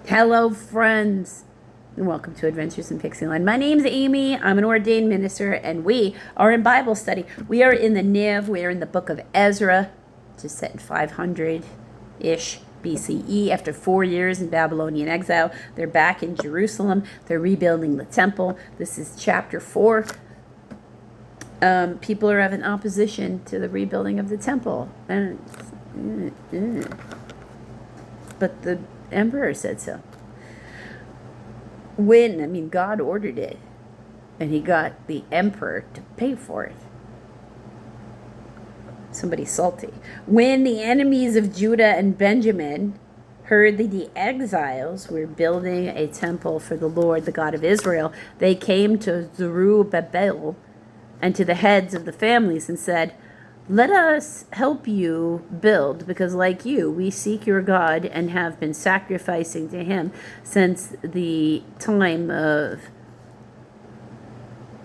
Hello, friends, and welcome to Adventures in Pixieland. My name's Amy. I'm an ordained minister, and we are in Bible study. We are in the NIV. We are in the book of Ezra, which is set in 500-ish BCE. After 4 years in Babylonian exile, they're back in Jerusalem. They're rebuilding the temple. This is chapter 4. People are having opposition to the rebuilding of the temple, but the emperor said so. God ordered it, and he got the emperor to pay for it. Somebody's salty. When the enemies of Judah and Benjamin heard that the exiles were building a temple for the Lord, the God of Israel, they came to Zerubbabel and to the heads of the families and said, "Let us help you build, because like you, we seek your God and have been sacrificing to him since the time of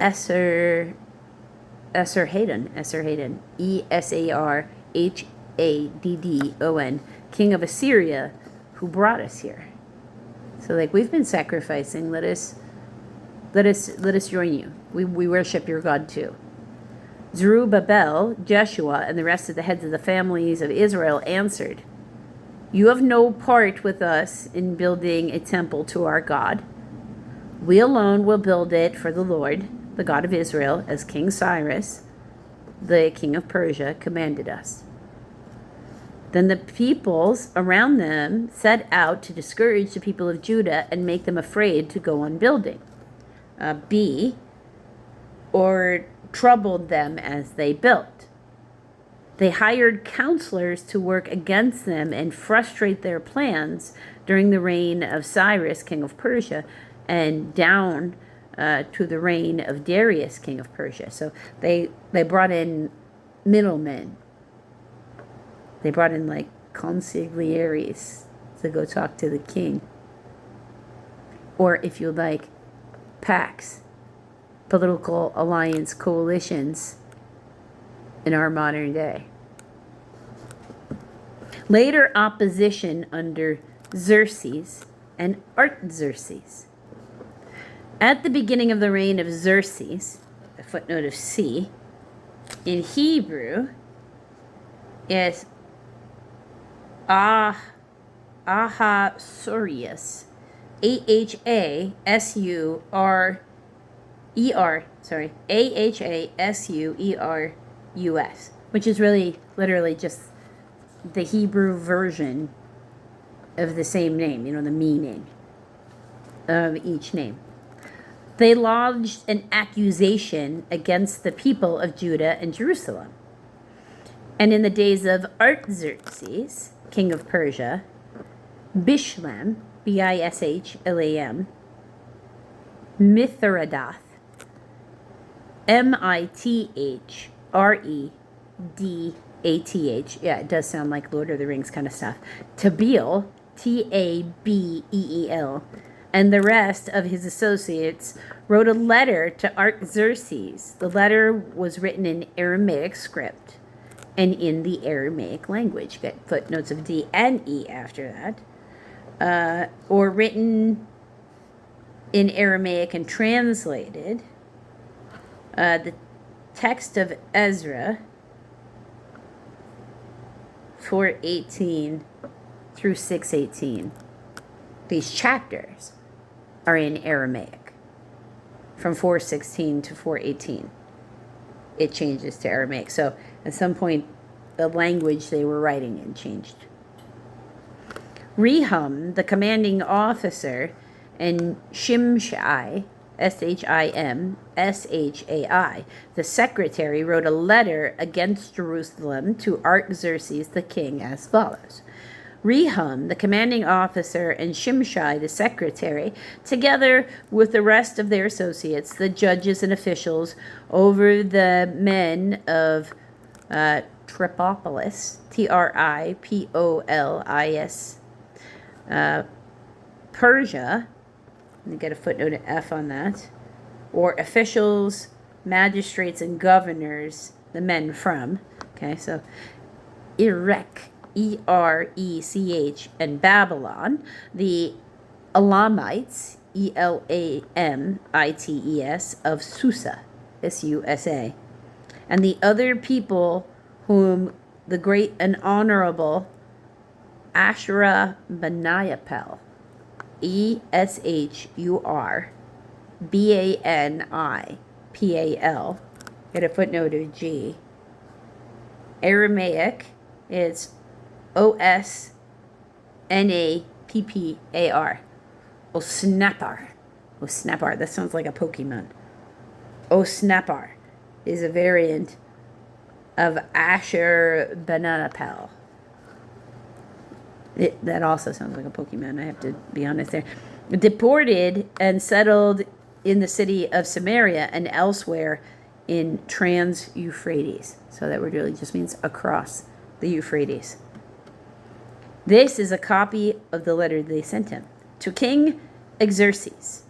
Esarhaddon, Esarhaddon, king of Assyria, who brought us here." So we've been sacrificing, let us join you. We worship your God too. Zerubbabel, Jeshua, and the rest of the heads of the families of Israel answered, "You have no part with us in building a temple to our God. We alone will build it for the Lord, the God of Israel, as King Cyrus, the king of Persia, commanded us." Then the peoples around them set out to discourage the people of Judah and make them afraid to go on building. Or troubled them as they built. They hired counselors to work against them and frustrate their plans during the reign of Cyrus, king of Persia, and down to the reign of Darius, king of Persia. So they brought in middlemen. They brought in consiglieres to go talk to the king. Or if you like, PACs. Political alliance coalitions in our modern day. Later opposition under Xerxes and Artaxeres. At the beginning of the reign of Xerxes, a footnote of C, in Hebrew is Ahasuerus, Ahasuerus, which is really literally just the Hebrew version of the same name, the meaning of each name. They lodged an accusation against the people of Judah and Jerusalem. And in the days of Artaxerxes, king of Persia, Bishlam, Bishlam, Mithredath, Mitredath, yeah, it does sound like Lord of the Rings kind of stuff, Tabeel, Tabeel, and the rest of his associates wrote a letter to Artaxerxes. The letter was written in Aramaic script and in the Aramaic language. Get footnotes of D and E after that. Or written in Aramaic and translated. The text of Ezra 4:18 through 6:18. These chapters are in Aramaic. From 4:16 to 4:18, it changes to Aramaic. So at some point, the language they were writing in changed. Rehum, the commanding officer, and Shimshai, Shimshai, the secretary, wrote a letter against Jerusalem to Artaxerxes the king as follows. Rehum, the commanding officer, and Shimshai, the secretary, together with the rest of their associates, the judges and officials over the men of Tripolis, Tripolis, Persia, let me get a footnote F on that, or officials, magistrates, and governors, the men from, okay, so Erech, Erech, and Babylon, the Elamites, Elamites, of Susa, Susa, and the other people whom the great and honorable Ashurbanipal, Eshurbanipal, get a footnote of G. Aramaic is Osnappar. Osnappar. Osnappar. That sounds like a Pokemon. Osnappar is a variant of Ashurbanipal. That also sounds like a Pokemon. I have to be honest there. Deported and settled in the city of Samaria and elsewhere in Trans-Euphrates. So that word really just means across the Euphrates. This is a copy of the letter they sent him. To King Xerxes,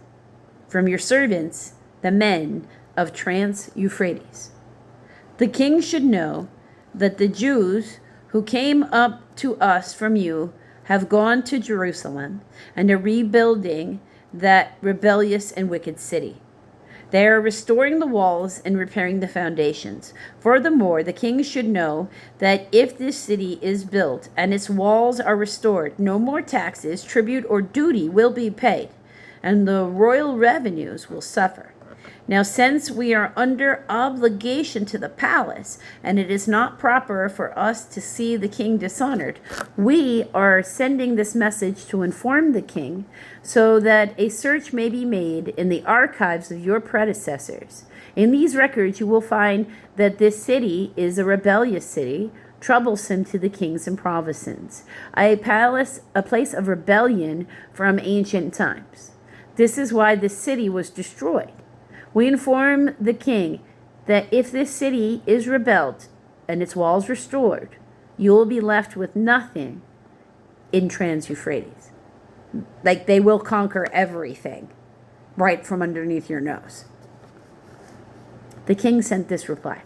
from your servants, the men of Trans-Euphrates. The king should know that the Jews who came up to us from you have gone to Jerusalem and are rebuilding that rebellious and wicked city. They are restoring the walls and repairing the foundations. Furthermore, the king should know that if this city is built and its walls are restored, no more taxes, tribute, or duty will be paid, and the royal revenues will suffer. Now, since we are under obligation to the palace, and it is not proper for us to see the king dishonored, we are sending this message to inform the king, so that a search may be made in the archives of your predecessors. In these records, you will find that this city is a rebellious city, troublesome to the kings and provinces, a place of rebellion from ancient times. This is why this city was destroyed. We inform the king that if this city is rebuilt and its walls restored, you will be left with nothing in Trans-Euphrates. Like, they will conquer everything right from underneath your nose. The king sent this reply.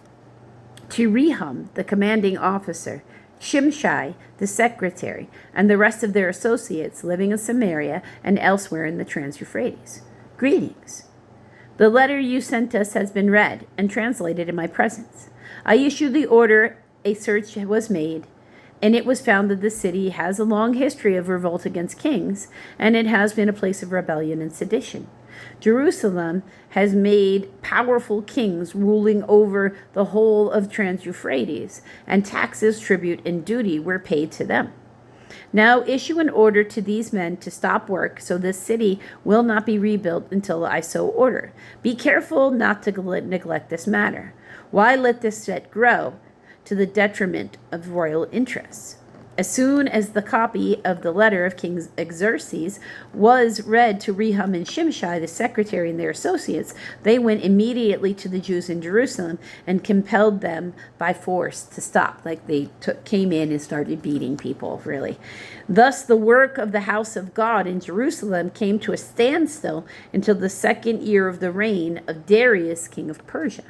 To Rehum, the commanding officer, Shimshai, the secretary, and the rest of their associates living in Samaria and elsewhere in the Trans-Euphrates. Greetings. The letter you sent us has been read and translated in my presence. I issue the order a search was made, and it was found that the city has a long history of revolt against kings, and it has been a place of rebellion and sedition. Jerusalem has made powerful kings ruling over the whole of Trans-Euphrates, and taxes, tribute, and duty were paid to them. Now issue an order to these men to stop work, so this city will not be rebuilt until I so order. Be careful not to neglect this matter. Why let this debt grow to the detriment of royal interests? As soon as the copy of the letter of King Xerxes was read to Rehum and Shimshai, the secretary, and their associates, they went immediately to the Jews in Jerusalem and compelled them by force to stop. Like, they came in and started beating people, really. Thus, the work of the house of God in Jerusalem came to a standstill until the second year of the reign of Darius, king of Persia.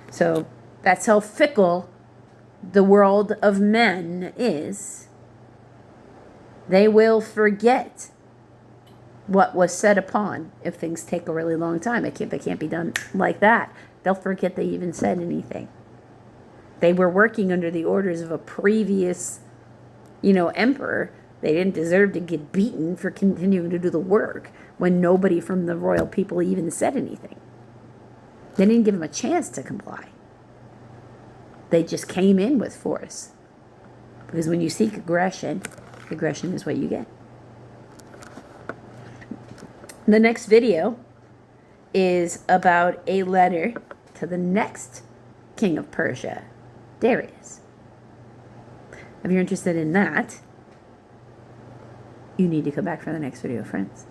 So that's how fickle the world of men is. They will forget what was set upon if things take a really long time. It can't be done like that. They'll forget they even said anything. They were working under the orders of a previous, emperor. They didn't deserve to get beaten for continuing to do the work when nobody from the royal people even said anything. They didn't give them a chance to comply. They just came in with force. Because when you seek aggression, aggression is what you get. The next video is about a letter to the next king of Persia, Darius. If you're interested in that, you need to come back for the next video, friends.